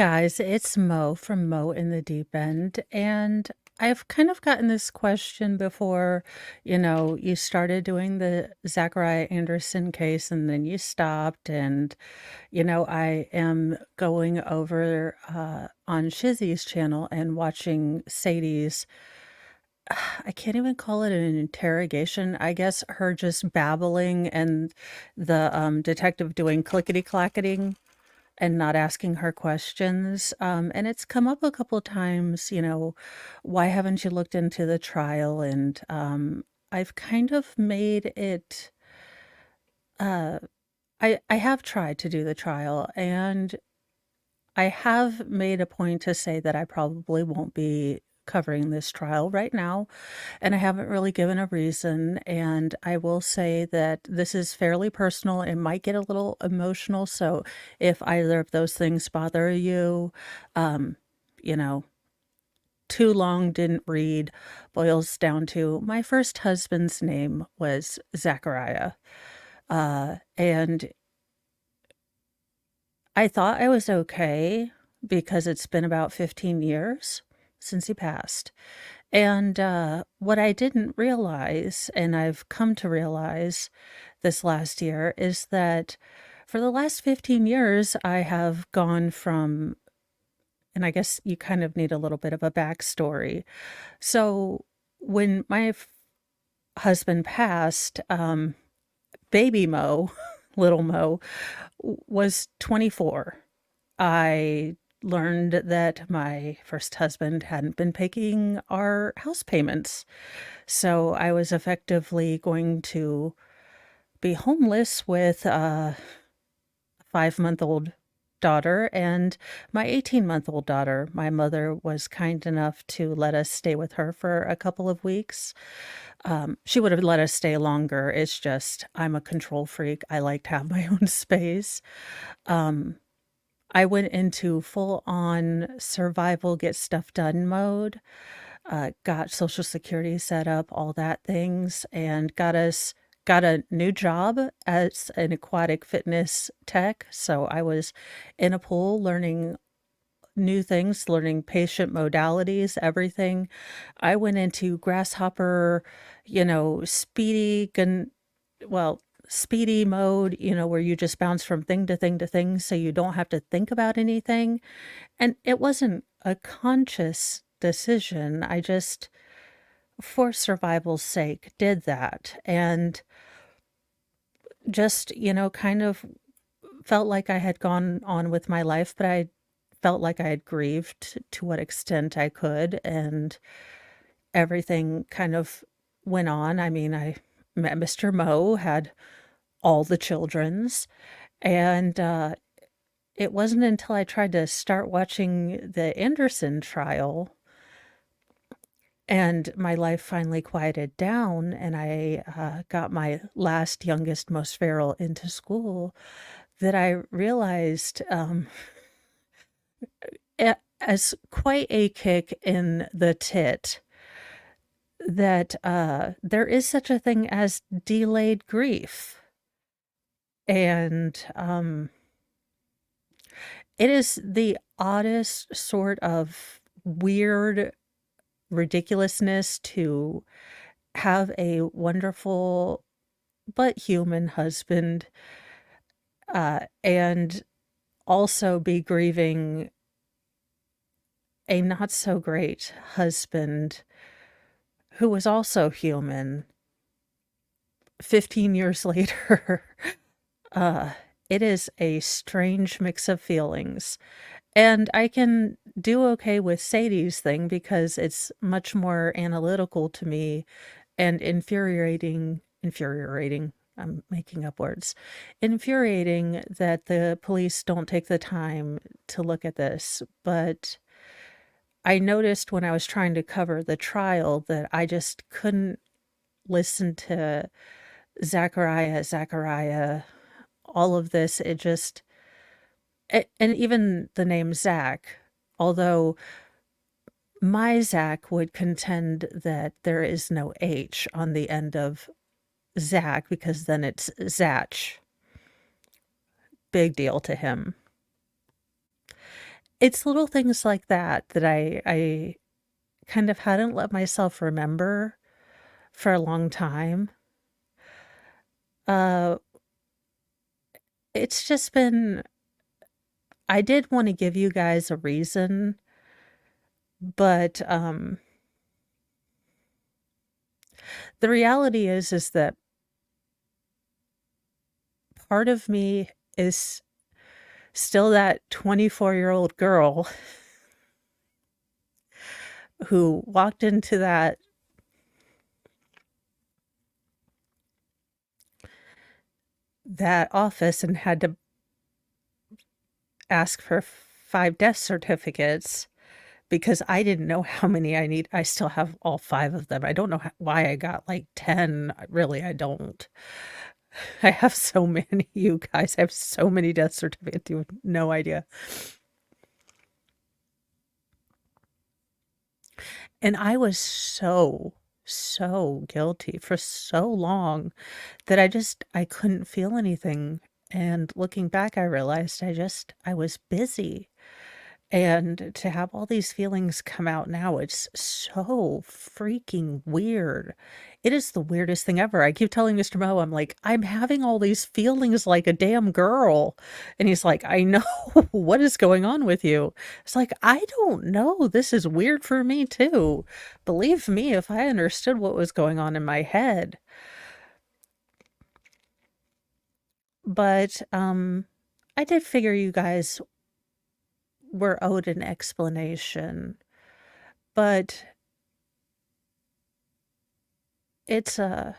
Guys, it's Mo from Mo in the Deep End. And I've kind of gotten this question before, you started doing the Zachariah Anderson case and then you stopped. And, I am going over on Shizzy's channel and watching Sadie's, I can't even call it an interrogation. I guess her just babbling and the detective doing clickety clacketing and not asking her questions. And it's come up a couple times, why haven't you looked into the trial? And I've kind of made it, uh, I have tried to do the trial and I have made a point to say that I probably won't be covering this trial right now, and I haven't really given a reason. And I will say that this is fairly personal. It might get a little emotional. So if either of those things bother you, um, you know, too long didn't read boils down to my first husband's name was Zachariah. And I thought I was okay because it's been about 15 years since he passed. And what I didn't realize, and I've come to realize this last year, is that for the last 15 years, I have gone from, and I guess you kind of need a little bit of a backstory. So when my husband passed, baby Mo, little Mo, was 24. I learned that my first husband hadn't been paying our house payments. So I was effectively going to be homeless with a 5-month-old daughter and my 18-month-old daughter. My mother was kind enough to let us stay with her for a couple of weeks. She would have let us stay longer. It's just I'm a control freak. I like to have my own space. Um, I went into full on survival, get stuff done mode, got Social Security set up, all that things, and got a new job as an aquatic fitness tech. So I was in a pool learning new things, learning patient modalities, everything. I went into grasshopper, speedy, well, speedy mode, where you just bounce from thing to thing to thing so you don't have to think about anything. And it wasn't a conscious decision. I just, for survival's sake, did that. And just, kind of felt like I had gone on with my life, but I felt like I had grieved to what extent I could. And everything kind of went on. I mean, I met Mr. Moe, had all the children's, and it wasn't until I tried to start watching the Anderson trial and my life finally quieted down and I got my last, youngest, most feral into school that I realized as quite a kick in the tit that there is such a thing as delayed grief. And it is the oddest sort of weird ridiculousness to have a wonderful but human husband and also be grieving a not so great husband who was also human 15 years later. uh, it is a strange mix of feelings. And I can do okay with Sadie's thing because it's much more analytical to me and infuriating. I'm making up words. Infuriating that the police don't take the time to look at this. But I noticed when I was trying to cover the trial that I just couldn't listen to Zachariah, all of this. It just, and even the name Zach, although my Zach would contend that there is no H on the end of Zach because then it's Zach. Big deal to him. It's little things like that that I kind of hadn't let myself remember for a long time. Uh, it's just been I did wanna give you guys a reason, but, the reality is that part of me is still that 24-year-old girl who walked into that office and had to ask for 5 death certificates because I didn't know how many I need. I still have all 5 of them. I don't know why I got, like, 10. Really, I don't. I have so many, you guys. I have so many death certificates, you have no idea. And I was so, so guilty for so long that I couldn't feel anything, and looking back, I realized I was busy. And to have all these feelings come out now, it's so freaking weird. It is the weirdest thing ever. I keep telling Mr. Mo, I'm like, "I'm having all these feelings like a damn girl." And he's like, "I know. What is going on with you?" It's like, "I don't know. This is weird for me too." Believe me, if I understood what was going on in my head. But, I did figure you guys were owed an explanation, but it's a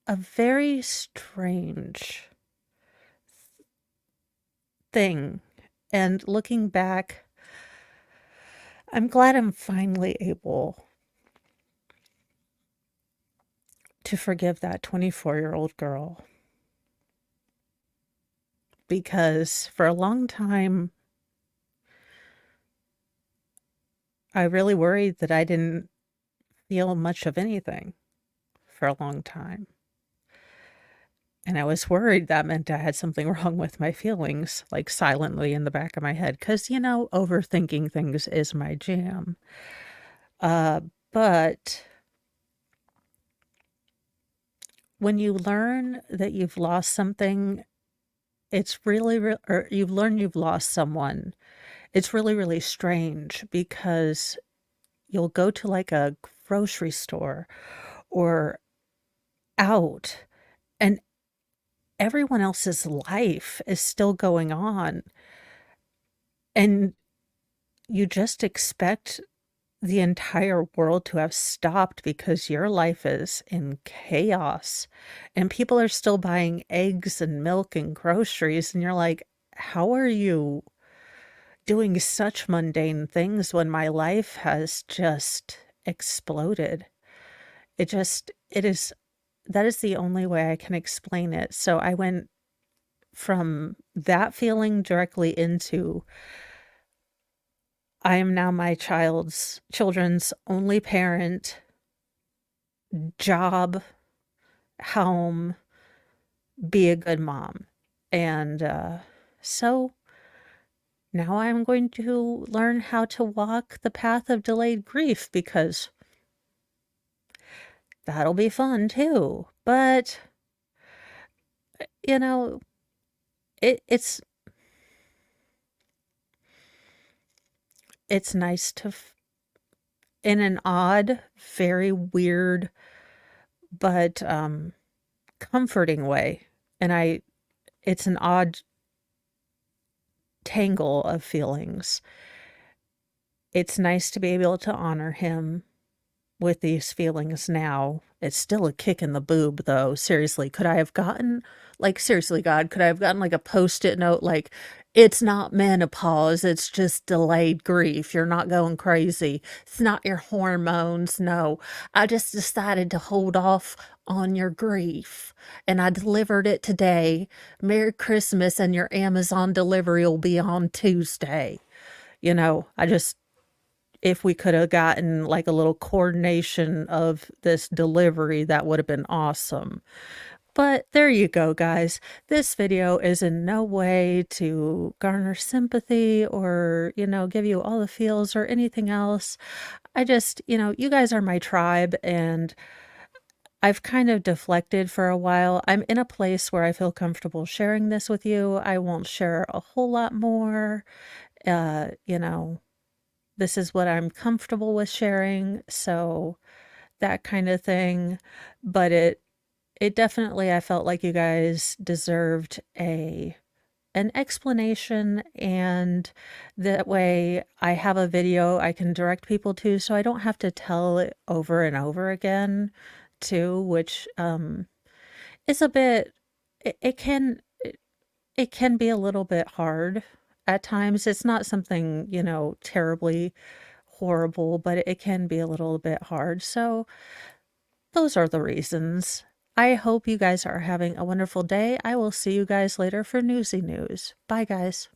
very strange thing, and looking back, I'm glad I'm finally able to forgive that 24-year-old girl, because for a long time, I really worried that I didn't feel much of anything for a long time. And I was worried that meant I had something wrong with my feelings, like, silently in the back of my head, because overthinking things is my jam. Uh, but when you learn that you've lost something, it's really or you've learned you've lost someone, it's really, really strange because you'll go to, like, a grocery store or out, and everyone else's life is still going on, and you just expect the entire world to have stopped because your life is in chaos, and people are still buying eggs and milk and groceries, and you're like, "How are you doing such mundane things when my life has just exploded?" It is that is the only way I can explain it. So I went from that feeling directly into, I am now my children's only parent, job, home, be a good mom. And so now I'm going to learn how to walk the path of delayed grief because that'll be fun too. But, you know, it's nice to, in an odd, very weird, but comforting way. And it's an odd tangle of feelings. It's nice to be able to honor him with these feelings now. It's still a kick in the boob, though. Seriously, could I have gotten, like, seriously, God, could I have gotten like a post-it note like, "It's not menopause, it's just delayed grief. You're not going crazy. It's not your hormones. No, I just decided to hold off on your grief and I delivered it today. Merry Christmas, and your Amazon delivery will be on Tuesday." I just, if we could have gotten like a little coordination of this delivery, that would have been awesome. But there you go, guys. This video is in no way to garner sympathy or, give you all the feels or anything else. I just, you guys are my tribe and I've kind of deflected for a while. I'm in a place where I feel comfortable sharing this with you. I won't share a whole lot more. Uh, you know, this is what I'm comfortable with sharing, so that kind of thing. But it definitely, I felt like you guys deserved an explanation, and that way I have a video I can direct people to so I don't have to tell it over and over again too, which is a bit it can be a little bit hard at times. It's not something, terribly horrible, but it can be a little bit hard. So those are the reasons. I hope you guys are having a wonderful day. I will see you guys later for Newsy News. Bye, guys.